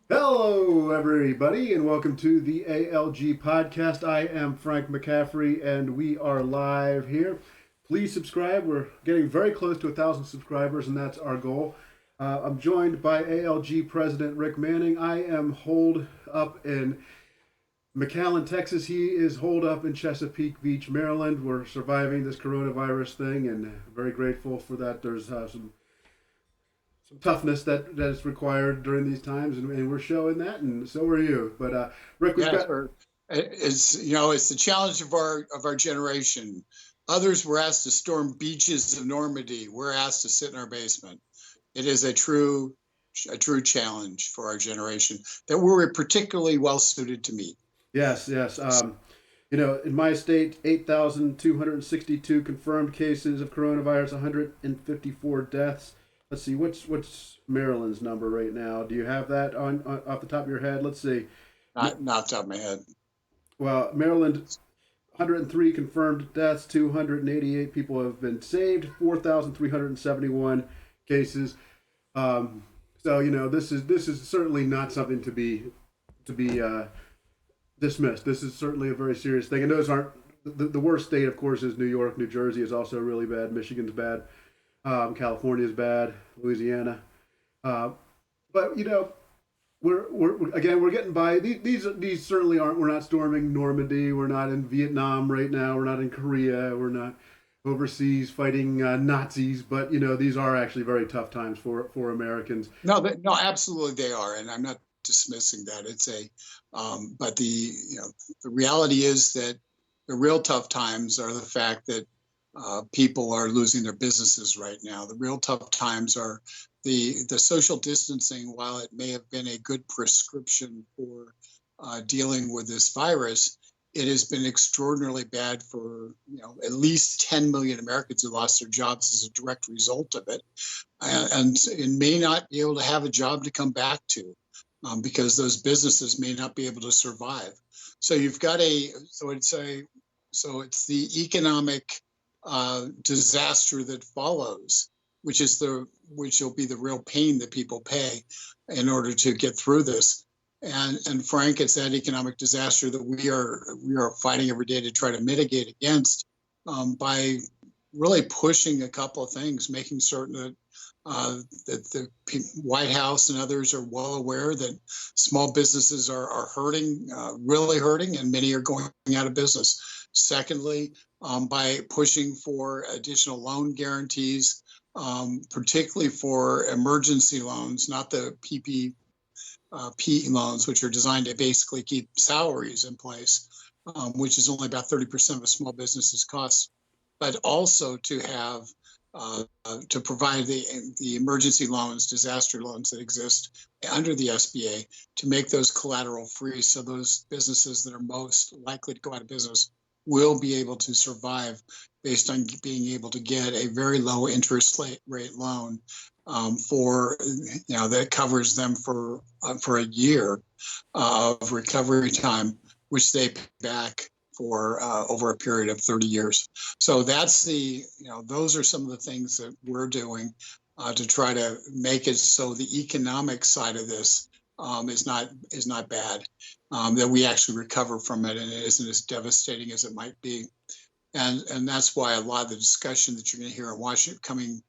Hello, everybody, and welcome to the ALG podcast. I am Frank McCaffrey, and we are live here. Please subscribe. We're getting very close to 1,000 subscribers, and that's our goal. I'm joined by ALG President Rick Manning. I am holed up in McAllen, Texas. He is holed up in Chesapeake Beach, Maryland. We're surviving this coronavirus thing, and very grateful for that. There's some toughness that is required during these times, and we're showing that, and so are you. But Rick, we've Yes, got it's the challenge of our generation. Others were asked to storm beaches of Normandy. We're asked to sit in our basement. It is a true challenge for our generation that we're particularly well suited to meet. yes. In my state, 8,262 confirmed cases of coronavirus, 154 deaths. Let's see, what's Maryland's number right now? Do you have that on off the top of your head? Let's see. Not off the top of my head. Well, Maryland, 103 confirmed deaths, 288 people have been saved, 4,371 cases. So this is certainly not something to be dismissed. This is certainly a very serious thing, and those aren't the worst state. Of course, is New York. New Jersey is also really bad. Michigan's bad. California is bad. Louisiana, uh, but we're getting by. These certainly aren't. We're not storming Normandy. We're not in Vietnam right now. We're not in Korea. We're not overseas fighting Nazis. But these are actually very tough times for Americans. No, absolutely they are, and I'm not dismissing that. But the reality is that the real tough times are the fact that people are losing their businesses right now. The real tough times are the social distancing. While it may have been a good prescription for dealing with this virus, it has been extraordinarily bad for at least 10 million Americans who lost their jobs as a direct result of it, and may not be able to have a job to come back to because those businesses may not be able to survive. So you've got it's the economic disaster that follows, which will be the real pain that people pay in order to get through this. And Frank, it's that economic disaster that we are fighting every day to try to mitigate against by really pushing a couple of things, making certain that the White House and others are well aware that small businesses are hurting, really hurting, and many are going out of business. Secondly, by pushing for additional loan guarantees, particularly for emergency loans, not the PPP loans, which are designed to basically keep salaries in place, which is only about 30% of a small business's costs, but also to have to provide the emergency loans, disaster loans that exist under the SBA to make those collateral free, so those businesses that are most likely to go out of business will be able to survive based on being able to get a very low interest rate loan for that covers them for a year of recovery time, which they pay back for over a period of 30 years. So those are some of the things that we're doing to try to make it so the economic side of this is not bad, that we actually recover from it and it isn't as devastating as it might be. And that's why a lot of the discussion that you're going to hear in Washington coming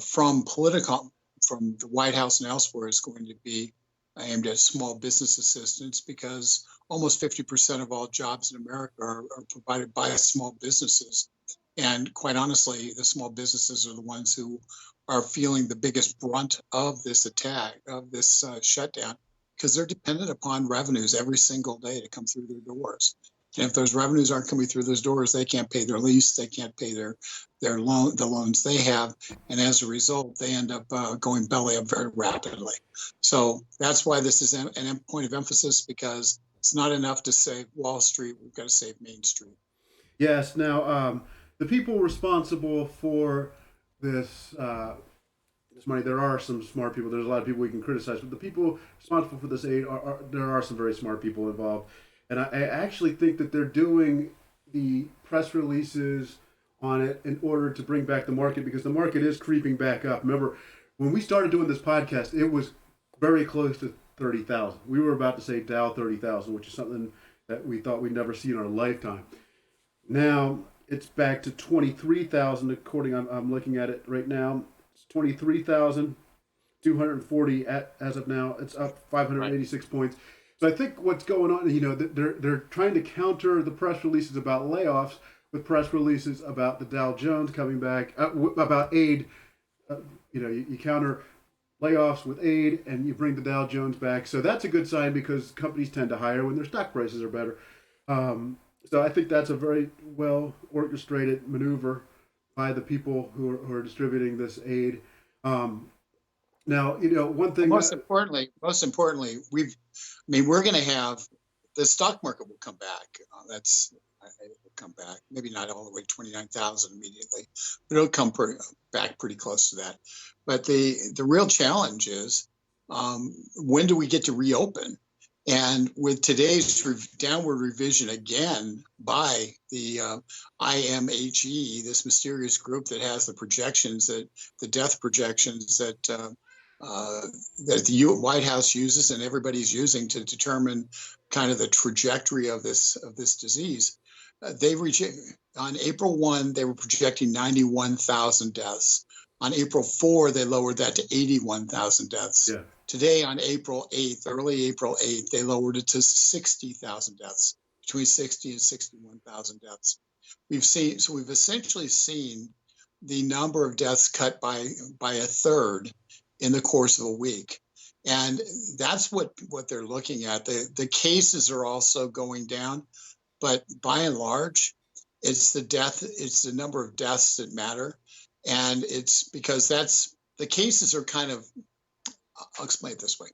from the White House and elsewhere is going to be aimed at small business assistance, because almost 50% of all jobs in America are provided by small businesses. And quite honestly, the small businesses are the ones who are feeling the biggest brunt of this attack, of this shutdown, because they're dependent upon revenues every single day to come through their doors. And if those revenues aren't coming through those doors, they can't pay their lease, they can't pay the loans they have, and as a result, they end up going belly up very rapidly. So that's why this is an point of emphasis, because it's not enough to save Wall Street; we've got to save Main Street. Yes. Now, the people responsible for this this money, there are some smart people. There's a lot of people we can criticize, but the people responsible for this aid there are some very smart people involved. And I actually think that they're doing the press releases on it in order to bring back the market, because the market is creeping back up. Remember, when we started doing this podcast, it was very close to 30,000. We were about to say Dow 30,000, which is something that we thought we'd never see in our lifetime. Now it's back to 23,000, according I'm looking at it right now. It's 23,240 as of now. It's up 586 points. So I think what's going on, they're trying to counter the press releases about layoffs with press releases about the Dow Jones coming back, about aid. You counter layoffs with aid and you bring the Dow Jones back. So that's a good sign because companies tend to hire when their stock prices are better. So I think that's a very well orchestrated maneuver by the people who are distributing this aid. Now, one thing. Most importantly, we're going to have the stock market will come back. It will come back. Maybe not all the way 29,000 immediately, but it'll come back pretty close to that. But the real challenge is when do we get to reopen? And with today's downward revision again by the IMHE, this mysterious group that has the projections, that the death projections that the White House uses and everybody's using to determine kind of the trajectory of this disease, on April 1 they were projecting 91,000 deaths. On April 4 they lowered that to 81,000 deaths. Yeah. Today, on April 8th, early April 8th, they lowered it to 60,000 deaths, between 60 and 61,000 deaths. We've essentially seen the number of deaths cut by a third in the course of a week. And that's what they're looking at. The cases are also going down, but by and large, it's the number of deaths that matter. And it's because the cases are kind of, I'll explain it this way.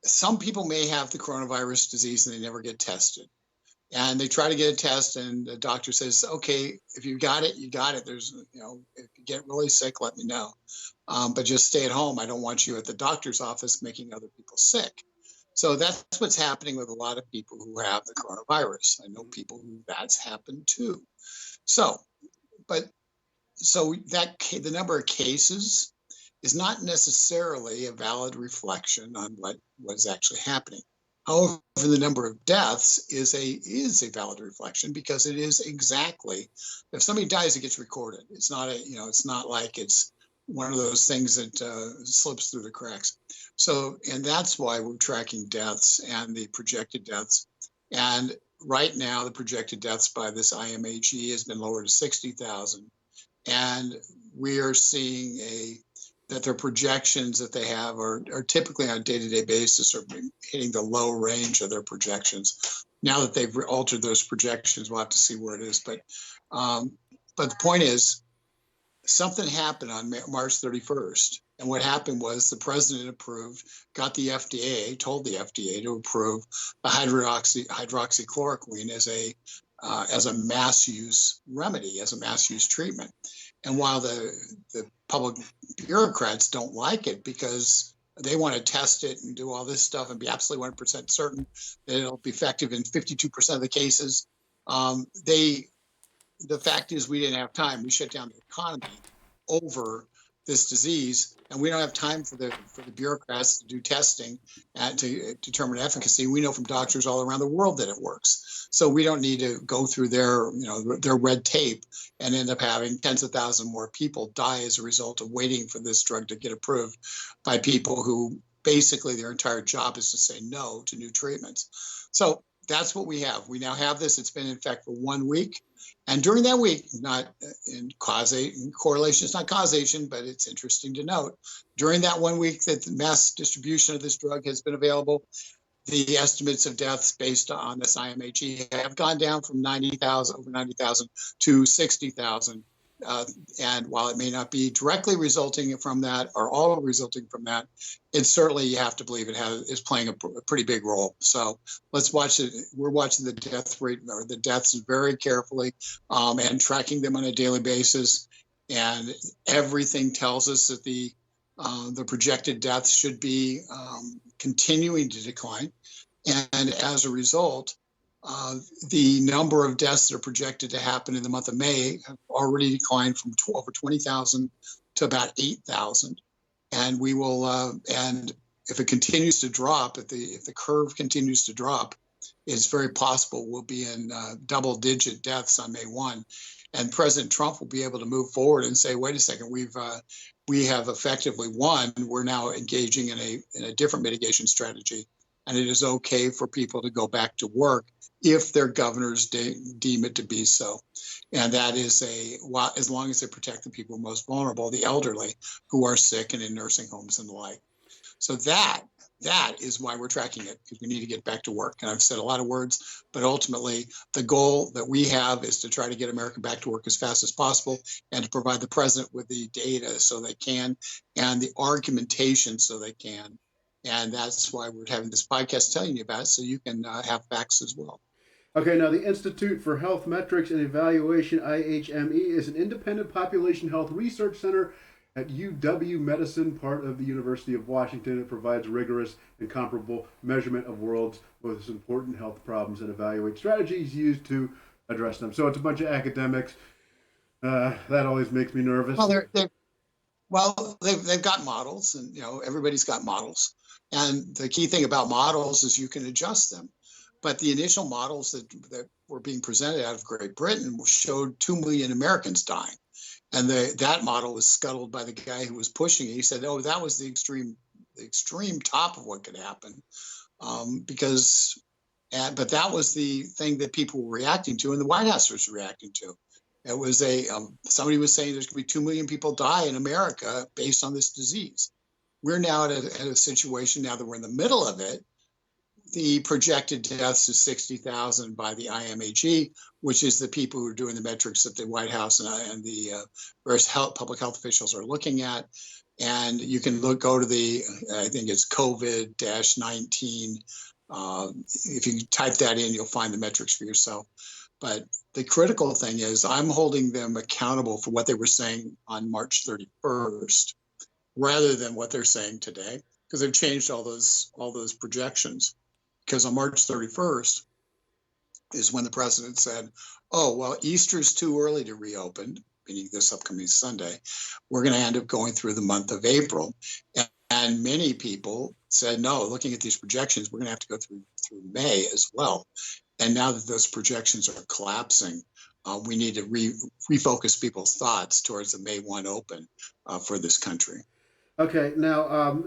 Some people may have the coronavirus disease and they never get tested. And they try to get a test and the doctor says, okay, if you got it, you got it. If you get really sick, let me know. But just stay at home. I don't want you at the doctor's office making other people sick. So that's what's happening with a lot of people who have the coronavirus. I know people who that's happened to. So the number of cases is not necessarily a valid reflection on what is actually happening. However, the number of deaths is a valid reflection because it is exactly, if somebody dies, it gets recorded. It's not it's not like it's one of those things that slips through the cracks. So, and that's why we're tracking deaths and the projected deaths. And right now, the projected deaths by this IMHE has been lowered to 60,000. And we are seeing that their projections that they have are typically on a day-to-day basis are hitting the low range of their projections. Now that they've altered those projections, we'll have to see where it is. But the point is, something happened on March 31st. And what happened was the president told the FDA to approve a hydroxychloroquine as a mass use remedy, as a mass use treatment. And while the public bureaucrats don't like it because they want to test it and do all this stuff and be absolutely 100% certain that it'll be effective in 52% of the cases, the fact is we didn't have time. We shut down the economy over this disease, and we don't have time for the bureaucrats to do testing and to determine efficacy. We know from doctors all around the world that it works, so we don't need to go through their red tape and end up having tens of thousands more people die as a result of waiting for this drug to get approved by people who basically their entire job is to say no to new treatments. So that's what we have. We now have this. It's been in effect for 1 week. And during that week, not in correlation, it's not causation, but it's interesting to note, during that 1 week that the mass distribution of this drug has been available, the estimates of deaths based on this IMHE have gone down from over 90,000 to 60,000. And while it may not be directly resulting from that or all resulting from that, it's certainly, you have to believe is playing a pretty big role. So let's watch it. We're watching the death rate or the deaths very carefully and tracking them on a daily basis. And everything tells us that the projected deaths should be continuing to decline. And as a result, the number of deaths that are projected to happen in the month of May have already declined from over 20,000 to about 8,000. And we will, and if it continues to drop, if the curve continues to drop, it's very possible we'll be in double-digit deaths on May 1, and President Trump will be able to move forward and say, "Wait a second, we have effectively won. We're now engaging in a different mitigation strategy, and it is okay for people to go back to work if their governors deem it to be so." And that is as long as they protect the people most vulnerable, the elderly who are sick and in nursing homes and the like. So that is why we're tracking it, because we need to get back to work. And I've said a lot of words, but ultimately the goal that we have is to try to get America back to work as fast as possible and to provide the president with the data so they can and the argumentation so they can. And that's why we're having this podcast telling you about it, so you can have facts as well. Okay, now the Institute for Health Metrics and Evaluation, IHME, is an independent population health research center at UW-Medicine, part of the University of Washington. It provides rigorous and comparable measurement of world's most important health problems and evaluates strategies used to address them. So it's a bunch of academics. That always makes me nervous. Well, they've got models, and everybody's got models. And the key thing about models is you can adjust them. But the initial models that were being presented out of Great Britain showed 2 million Americans dying. And that model was scuttled by the guy who was pushing it. He said, "Oh, that was the extreme top of what could happen," but that was the thing that people were reacting to, and the White House was reacting to. It was somebody was saying there's going to be 2 million people die in America based on this disease. We're now at a situation now that we're in the middle of it. The projected deaths is 60,000 by the IMHE, which is the people who are doing the metrics that the White House and the various public health officials are looking at. And you can go to I think it's COVID-19. If you type that in, you'll find the metrics for yourself. But the critical thing is I'm holding them accountable for what they were saying on March 31st, rather than what they're saying today, because they've changed all those projections. Because on March 31st is when the president said, "Oh, well, Easter's too early to reopen," meaning this upcoming Sunday. "We're going to end up going through the month of April." And many people said, "No, looking at these projections, we're going to have to go through May as well." And now that those projections are collapsing, we need to refocus people's thoughts towards the May 1 open for this country. Okay, now,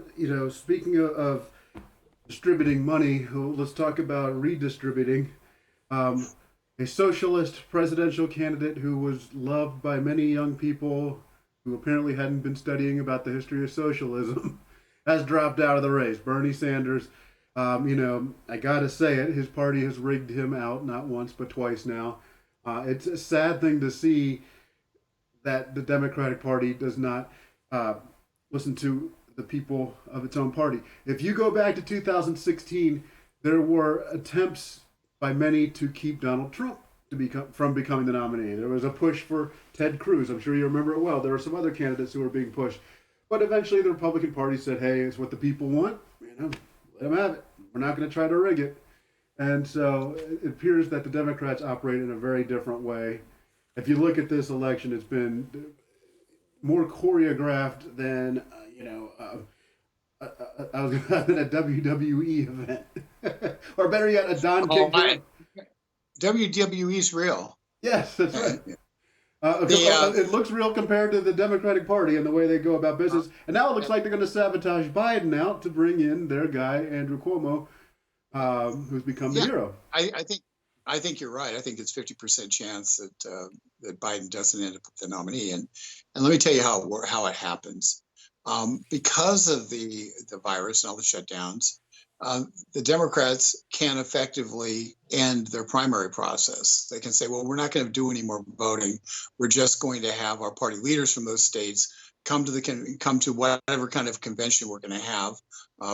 speaking of distributing money, let's talk about redistributing. A socialist presidential candidate who was loved by many young people who apparently hadn't been studying about the history of socialism has dropped out of the race. Bernie Sanders, I gotta say it, his party has rigged him out not once but twice now. It's a sad thing to see that the Democratic Party does not listen to the people of its own party. If you go back to 2016, there were attempts by many to keep Donald Trump from becoming the nominee. There was a push for Ted Cruz. I'm sure you remember it well. There were some other candidates who were being pushed. But eventually the Republican Party said, "Hey, it's what the people want. Let them have it. We're not going to try to rig it." And so it appears that the Democrats operate in a very different way. If you look at this election, it's been more choreographed than I was than a WWE event, or better yet, a Don King. WWE's real. Yes, that's right. It looks real compared to the Democratic Party and the way they go about business. And now it looks like they're going to sabotage Biden out to bring in their guy Andrew Cuomo, who's become the hero. I think you're right. I think it's 50% chance that Biden doesn't end up with the nominee. And let me tell you how it happens. Because of the virus and all the shutdowns, the Democrats can effectively end their primary process. They can say, "Well, we're not going to do any more voting. We're just going to have our party leaders from those states come to whatever kind of convention we're going to have,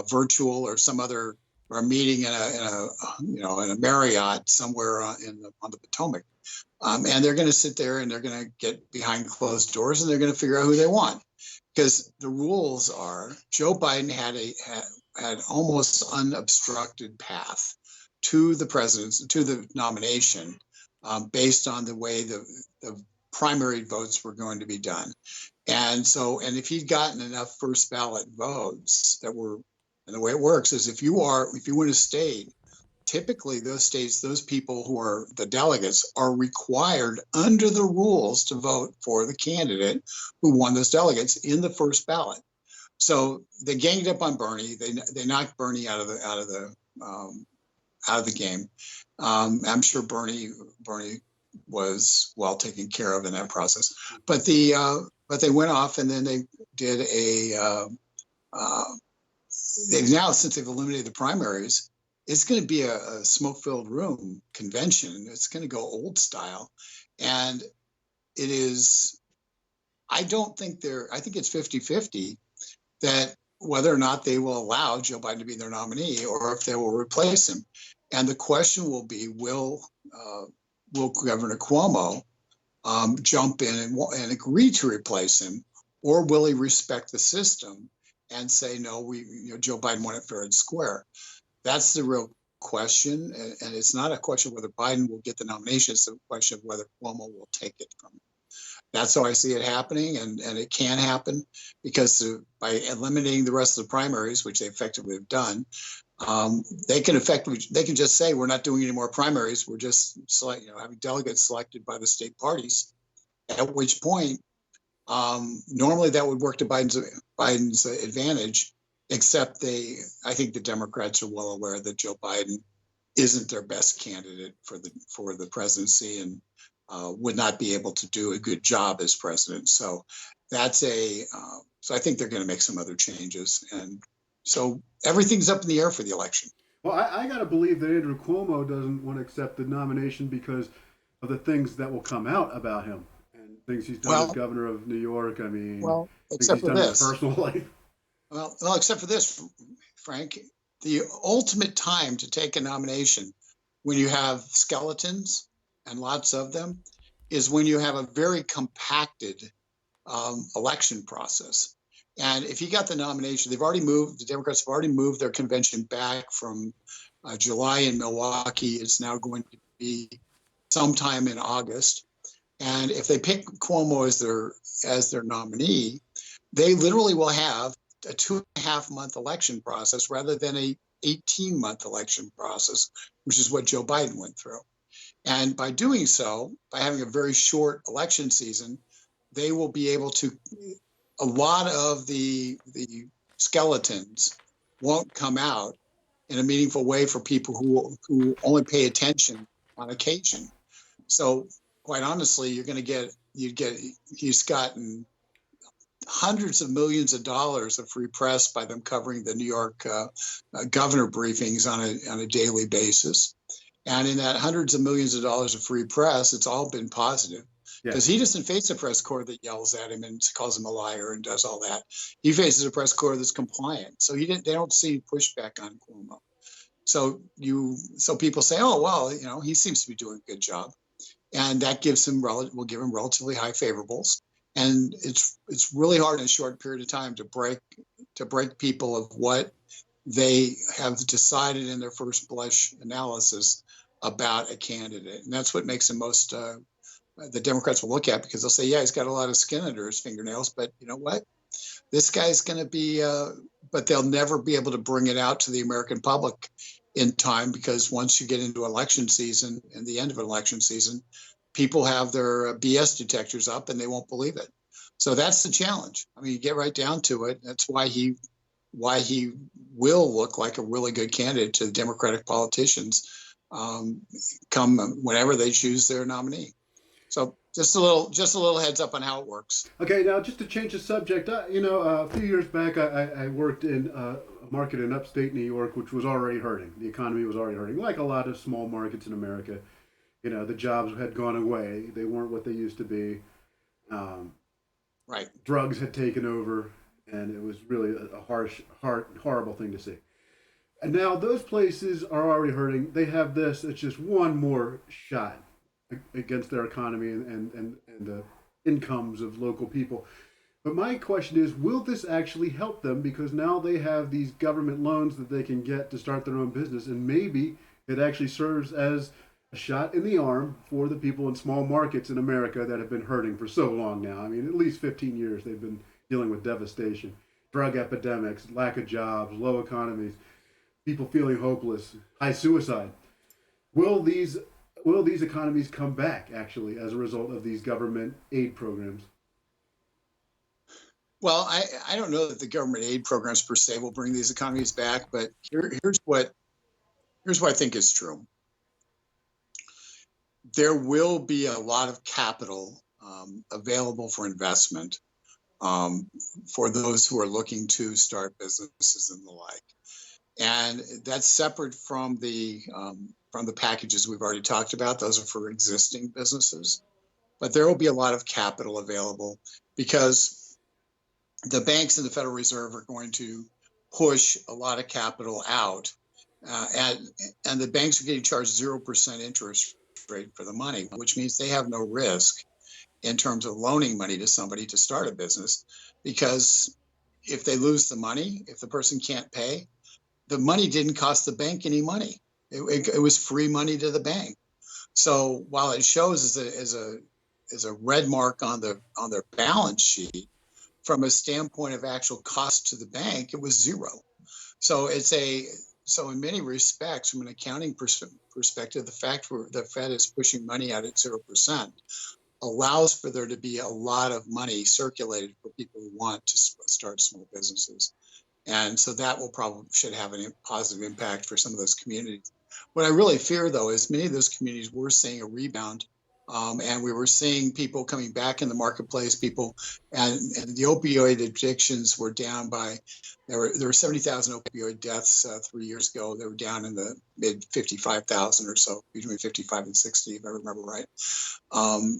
virtual or some other, or a meeting in a Marriott somewhere on the Potomac, and they're going to sit there and they're going to get behind closed doors and they're going to figure out who they want." Because the rules are, Joe Biden had almost unobstructed path to the nomination, based on the way the primary votes were going to be done. And if he'd gotten enough first ballot votes that were And the way it works is if you win a state, typically those states, those people who are the delegates are required under the rules to vote for the candidate who won those delegates in the first ballot. So they ganged up on Bernie. They knocked Bernie out of the game. I'm sure Bernie was well taken care of in that process. But they went off and then they did they've now, since they've eliminated the primaries, it's going to be a smoke-filled room convention. It's going to go old style, and it is. I think it's 50-50 that whether or not they will allow Joe Biden to be their nominee or if they will replace him. And the question will be, will Governor Cuomo jump in and agree to replace him, or will he respect the system and say, no, Joe Biden won it fair and square? That's the real question. And it's not a question whether Biden will get the nomination. It's a question of whether Cuomo will take it from him. That's how I see it happening. And it can happen because by eliminating the rest of the primaries, which they effectively have done, they can just say, we're not doing any more primaries. We're just having delegates selected by the state parties, at which point normally that would work to Biden's advantage, except I think the Democrats are well aware that Joe Biden isn't their best candidate for the presidency and would not be able to do a good job as president. So so I think they're going to make some other changes. And so everything's up in the air for the election. Well, I got to believe that Andrew Cuomo doesn't want to accept the nomination because of the things that will come out about him and things he's done as governor of New York. I mean, except for this. In his personal life. Well, except for this, Frank, the ultimate time to take a nomination when you have skeletons and lots of them is when you have a very compacted election process. And if he got the nomination, the Democrats have already moved their convention back from July in Milwaukee. It's now going to be sometime in August. And if they pick Cuomo as their nominee, they literally will have a 2.5 month election process rather than a 18-month election process, which is what Joe Biden went through. And by doing so, by having a very short election season, they will be able to, a lot of the skeletons won't come out in a meaningful way for people who only pay attention on occasion. So quite honestly, he's gotten hundreds of millions of dollars of free press by them covering the New York governor briefings on a daily basis. And in that hundreds of millions of dollars of free press, it's all been positive. Because he doesn't face a press corps that yells at him and calls him a liar and does all that. He faces a press corps that's compliant. So they don't see pushback on Cuomo. So people say, oh, well, he seems to be doing a good job. And that will give him relatively high favorables. And it's really hard in a short period of time to break people of what they have decided in their first blush analysis about a candidate. And that's what makes him the Democrats will look at, because they'll say, yeah, he's got a lot of skin under his fingernails, but you know what? This guy's going to be, but they'll never be able to bring it out to the American public in time, because once you get into election season and the end of an election season, people have their BS detectors up and they won't believe it. So that's the challenge. I mean, you get right down to it. That's why he will look like a really good candidate to the Democratic politicians come whenever they choose their nominee. So just a little heads up on how it works. Okay, now just to change the subject, a few years back, I worked in a market in upstate New York, which was already hurting. The economy was already hurting, like a lot of small markets in America. The jobs had gone away; they weren't what they used to be. Right. Drugs had taken over, and it was really a horrible thing to see. And now those places are already hurting. They have this; it's just one more shot against their economy and the incomes of local people. But my question is, will this actually help them? Because now they have these government loans that they can get to start their own business, and maybe it actually serves as a shot in the arm for the people in small markets in America that have been hurting for so long now. I mean, at least 15 years they've been dealing with devastation. drug epidemics, lack of jobs, low economies, people feeling hopeless, high suicide. Will these economies come back actually as a result of these government aid programs? Well, I don't know that the government aid programs per se will bring these economies back, but here's what I think is true. There will be a lot of capital available for investment um, for those who are looking to start businesses and the like. And that's separate from the packages we've already talked about. Those are for existing businesses, but there will be a lot of capital available because the banks and the Federal Reserve are going to push a lot of capital out, and the banks are getting charged 0% interest rate for the money, which means they have no risk in terms of loaning money to somebody to start a business, because if they lose the money, if the person can't pay, the money didn't cost the bank any money. It was free money to the bank. So while it shows as a red mark on their balance sheet, from a standpoint of actual cost to the bank, it was zero. So so in many respects, from an accounting perspective, the fact the Fed is pushing money out at 0% allows for there to be a lot of money circulated for people who want to start small businesses. And so that should have a positive impact for some of those communities. What I really fear, though, is many of those communities we're seeing a rebound, and we were seeing people coming back in the marketplace. And the opioid addictions were down by there were 70,000 opioid deaths 3 years ago. They were down in the mid 55,000 or so, between 55 and 60, if I remember right,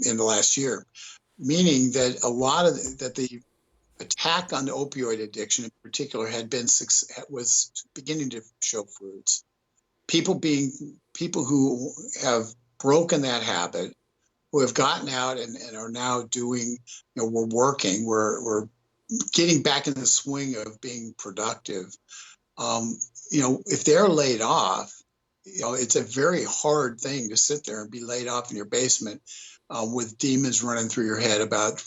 in the last year. Meaning that a lot of that the attack on the opioid addiction in particular was beginning to show fruits. People who have broken that habit, who have gotten out and are now doing, we're working, we're getting back in the swing of being productive. If they're laid off, it's a very hard thing to sit there and be laid off in your basement with demons running through your head about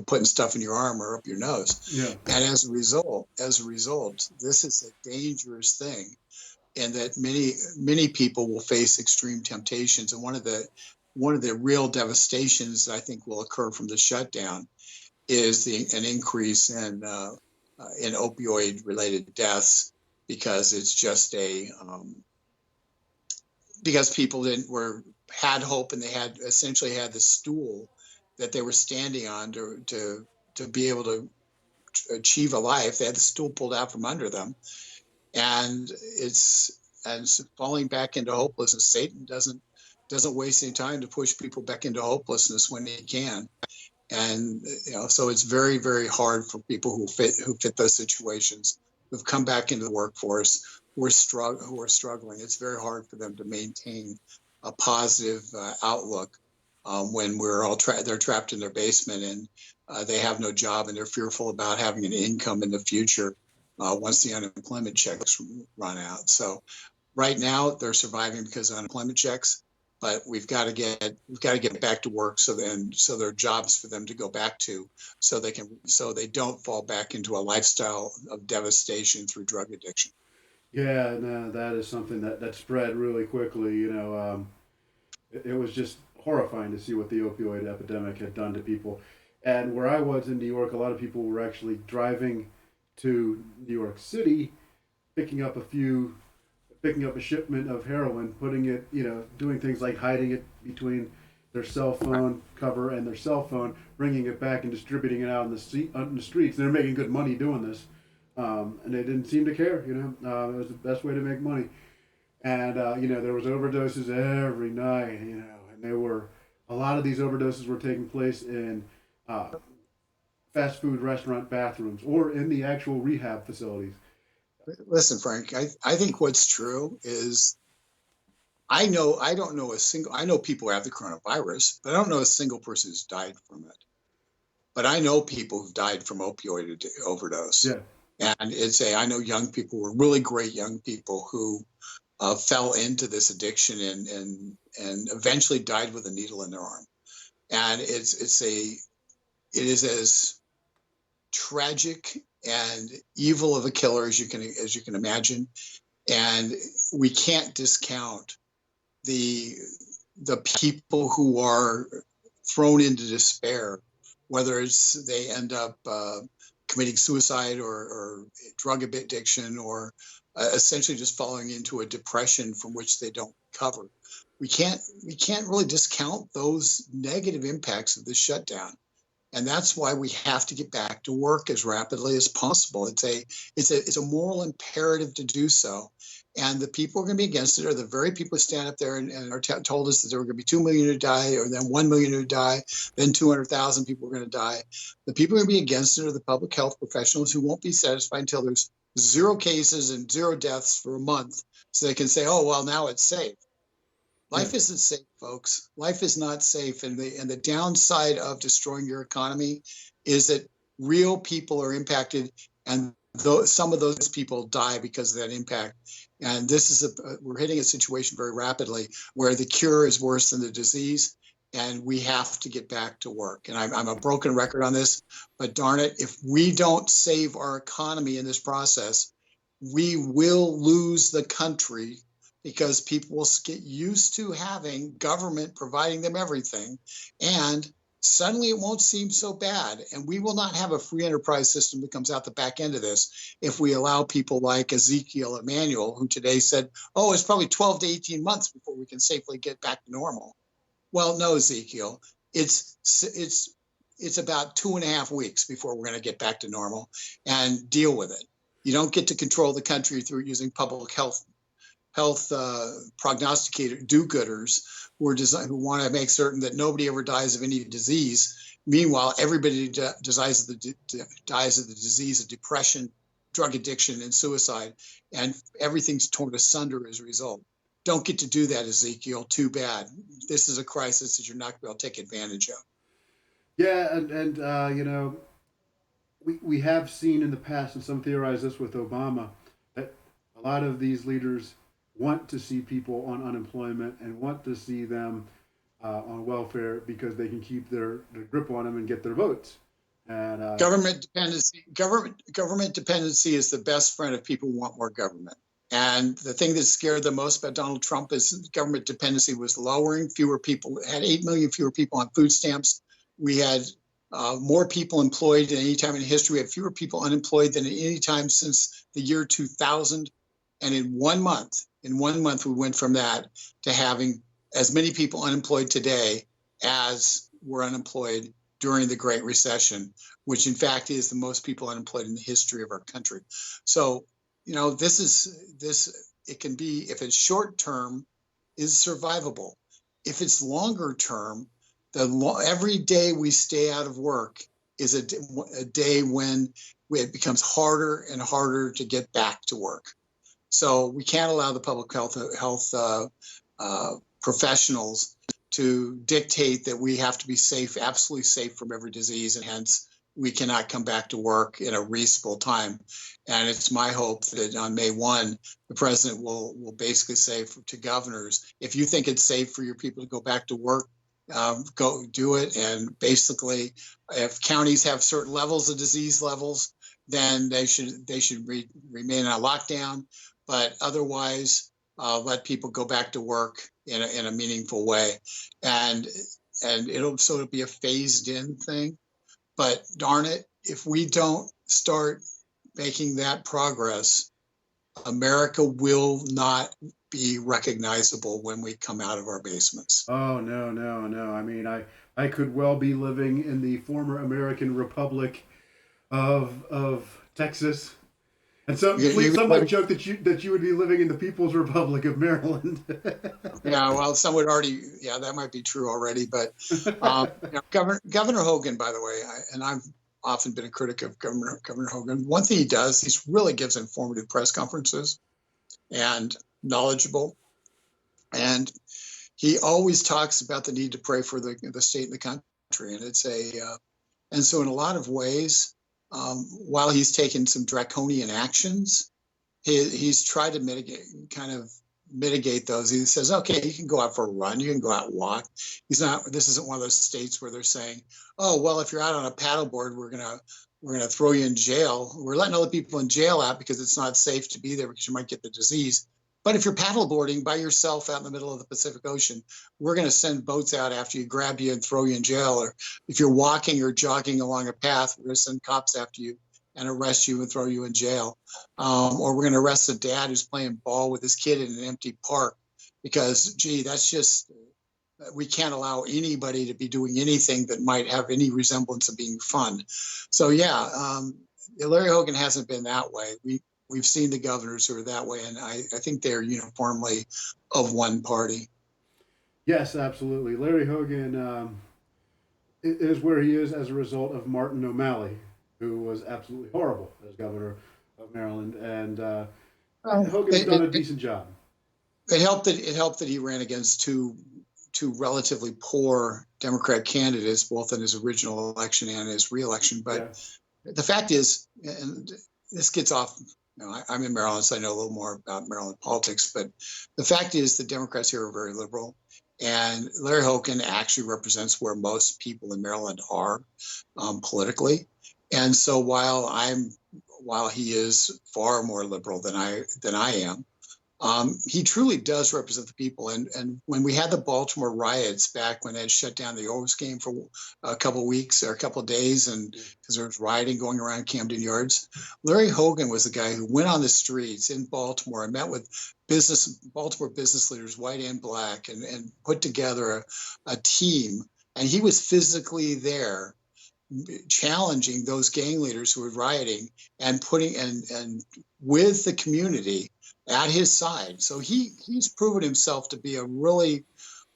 putting stuff in your arm or up your nose. Yeah. And as a result, this is a dangerous thing, and that many people will face extreme temptations. And one of the real devastations that I think will occur from the shutdown is an increase in opioid related deaths, because it's just because people had hope, and they essentially had the stool that they were standing on to be able to achieve a life. They had the stool pulled out from under them, and it's falling back into hopelessness. Satan doesn't waste any time to push people back into hopelessness when he can. And so it's very, very hard for people who fit those situations, who've come back into the workforce, who are struggling. It's very hard for them to maintain a positive outlook when they're trapped in their basement, and they have no job, and they're fearful about having an income in the future once the unemployment checks run out. So right now they're surviving because of unemployment checks, but we've got to get back to work, so there are jobs for them to go back to, so they don't fall back into a lifestyle of devastation through drug addiction. Yeah, no, that is something that spread really quickly. It was just horrifying to see what the opioid epidemic had done to people. And where I was in New York, a lot of people were actually driving to New York City, picking up a shipment of heroin, putting it, doing things like hiding it between their cell phone cover and their cell phone, bringing it back and distributing it out on the streets. They're making good money doing this, and they didn't seem to care. It was the best way to make money. And there was overdoses every night. And a lot of these overdoses were taking place in fast food restaurant bathrooms or in the actual rehab facilities. Listen, Frank, I think what's true is I know people have the coronavirus, but I don't know a single person who's died from it. But I know people who've died from opioid overdose. Yeah. And I know young people, were really great young people, who fell into this addiction and eventually died with a needle in their arm. And it is as tragic and evil of a killer, as you can imagine. And we can't discount the people who are thrown into despair, whether it's they end up committing suicide or drug addiction, or essentially just falling into a depression from which they don't recover. We can't really discount those negative impacts of this shutdown. And that's why we have to get back to work as rapidly as possible. It's a moral imperative to do so. And the people who are going to be against it are the very people who stand up there and are told us that there were going to be 2 million who die, or then 1 million who die, then 200,000 people are going to die. The people who are going to be against it are the public health professionals who won't be satisfied until there's 0 cases and 0 deaths for a month, so they can say, oh, well, now it's safe. Life isn't safe, folks. Life is not safe. And the downside of destroying your economy is that real people are impacted, and some of those people die because of that impact. And this is we're hitting a situation very rapidly where the cure is worse than the disease, and we have to get back to work. And I'm a broken record on this, but darn it, if we don't save our economy in this process, we will lose the country, because people will get used to having government providing them everything, and suddenly it won't seem so bad. And we will not have a free enterprise system that comes out the back end of this if we allow people like Ezekiel Emanuel, who today said, oh, it's probably 12 to 18 months before we can safely get back to normal. Well, no, Ezekiel, it's about 2.5 weeks before we're going to get back to normal and deal with it. You don't get to control the country through using public health prognosticator do-gooders who want to make certain that nobody ever dies of any disease. Meanwhile, everybody dies of the disease of depression, drug addiction, and suicide, and everything's torn asunder as a result. Don't get to do that, Ezekiel. Too bad. This is a crisis that you're not going to be able to take advantage of. Yeah, and you know, we have seen in the past, and some theorize this with Obama, that a lot of these leaders want to see people on unemployment and want to see them on welfare because they can keep their grip on them and get their votes. And government dependency is the best friend of people who want more government. And the thing that scared the most about Donald Trump is government dependency was lowering. Fewer people had 8 million fewer people on food stamps. We had more people employed than any time in history. We had fewer people unemployed than at any time since the year 2000. And in 1 month, we went from that to having as many people unemployed today as were unemployed during the Great Recession, which in fact is the most people unemployed in the history of our country. So, you know, it can be, if it's short term, is survivable. If it's longer term, every day we stay out of work is a day when it becomes harder and harder to get back to work. So we can't allow the public health professionals to dictate that we have to be safe, absolutely safe from every disease, and hence we cannot come back to work in a reasonable time. And it's my hope that on May 1, the president will basically say to governors, if you think it's safe for your people to go back to work, go do it. And basically, if counties have certain levels of disease levels, then they should remain on lockdown. But otherwise, let people go back to work in a meaningful way, and it'll be a phased in thing. But darn it, if we don't start making that progress, America will not be recognizable when we come out of our basements. Oh no, no, no! I mean, I could well be living in the former American Republic of Texas. And some might joke that you would be living in the People's Republic of Maryland. Yeah, well, some would already. Yeah, that might be true already. But Governor Hogan, by the way, and I've often been a critic of Governor Hogan. One thing he does, he really gives informative press conferences and knowledgeable, and he always talks about the need to pray for the state and the country. And and so in a lot of ways. While he's taken some draconian actions, he's tried to mitigate those. He says, okay, you can go out for a run, you can go out and walk. This isn't one of those states where they're saying, oh, well, if you're out on a paddleboard, we're we're going to throw you in jail. We're letting other people in jail out because it's not safe to be there because you might get the disease. But if you're paddleboarding by yourself out in the middle of the Pacific Ocean, we're going to send boats out after you, grab you, and throw you in jail. Or if you're walking or jogging along a path, we're going to send cops after you and arrest you and throw you in jail. Or we're going to arrest a dad who's playing ball with his kid in an empty park because, gee, that's just, we can't allow anybody to be doing anything that might have any resemblance of being fun. So, yeah, Larry Hogan hasn't been that way. We've seen the governors who are that way, and I think they're uniformly of one party. Yes, absolutely. Larry Hogan is where he is as a result of Martin O'Malley, who was absolutely horrible as governor of Maryland, and Hogan's done a decent job. It helped that he ran against two relatively poor Democrat candidates, both in his original election and his reelection. But the fact is, and this gets off. I'm in Maryland, so I know a little more about Maryland politics. But the fact is, the Democrats here are very liberal, and Larry Hogan actually represents where most people in Maryland are politically. And so while he is far more liberal than I am, he truly does represent the people. And when we had the Baltimore riots back when they had shut down the O's game for a couple of weeks or a couple of days, and because there was rioting going around Camden Yards, Larry Hogan was the guy who went on the streets in Baltimore and met with Baltimore business leaders, white and black, and put together a team. And he was physically there, challenging those gang leaders who were rioting and putting and with the community at his side. So he's proven himself to be a really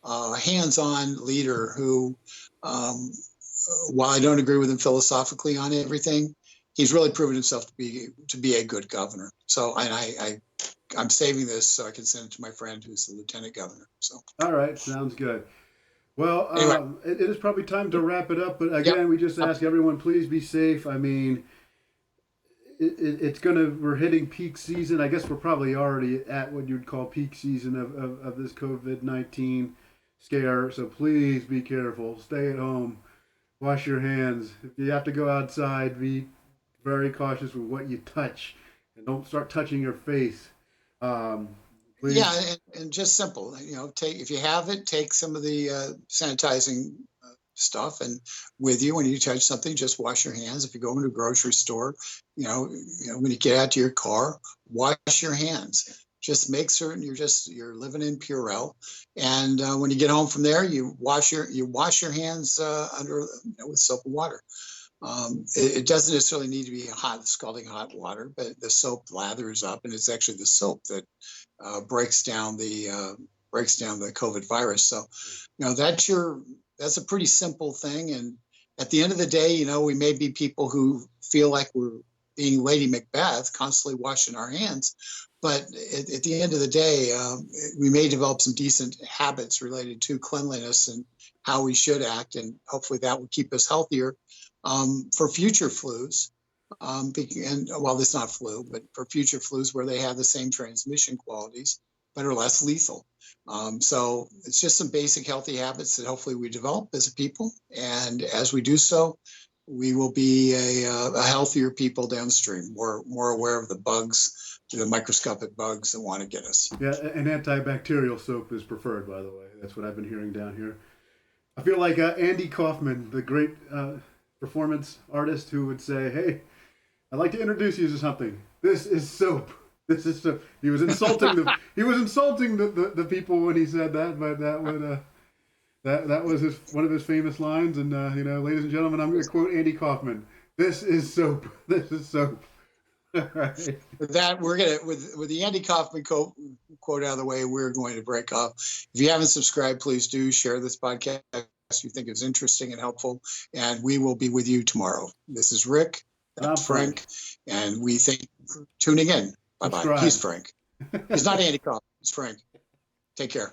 hands-on leader who, while I don't agree with him philosophically on everything, he's really proven himself to be a good governor. So I'm saving this so I can send it to my friend who's the lieutenant governor. So all right, sounds good. Well, anyway, it is probably time to wrap it up. But again, we just ask everyone, please be safe. I mean, we're hitting peak season. I guess we're probably already at what you'd call peak season of this COVID-19 scare. So please be careful. Stay at home. Wash your hands. If you have to go outside, be very cautious with what you touch, and don't start touching your face. Please. Yeah, and just simple. If you have it, take some of the sanitizing stuff and with you when you touch something. Just wash your hands. If you go into a grocery store, when you get out to your car, wash your hands. Just make certain you're living in Purell. And when you get home from there, you wash your hands with soap and water. It doesn't necessarily need to be scalding hot water, but the soap lathers up, and it's actually the soap that breaks down the COVID virus. So, that's a pretty simple thing. And at the end of the day, we may be people who feel like we're being Lady Macbeth, constantly washing our hands. But at the end of the day, we may develop some decent habits related to cleanliness and how we should act. And hopefully that will keep us healthier for future flus. It's not flu, but for future flus where they have the same transmission qualities, but are less lethal. So it's just some basic healthy habits that hopefully we develop as a people. And as we do so, we will be a healthier people downstream, more aware of the bugs, the microscopic bugs that want to get us. Yeah, an antibacterial soap is preferred, by the way. That's what I've been hearing down here. I feel like Andy Kaufman, the great performance artist, who would say, "Hey, I'd like to introduce you to something. This is soap. This is soap." He was insulting the people when he said that, but that was one of his famous lines. And ladies and gentlemen, I'm going to quote Andy Kaufman: "This is soap. This is soap." Right. With that, we're gonna with the Andy Kaufman quote out of the way, we're going to break off. If you haven't subscribed, please do share this podcast if you think it's interesting and helpful, and we will be with you tomorrow. This is Rick. That's Frank, and we thank you for tuning in. Bye bye. He's Frank. He's not Andy Kaufman. He's Frank. Take care.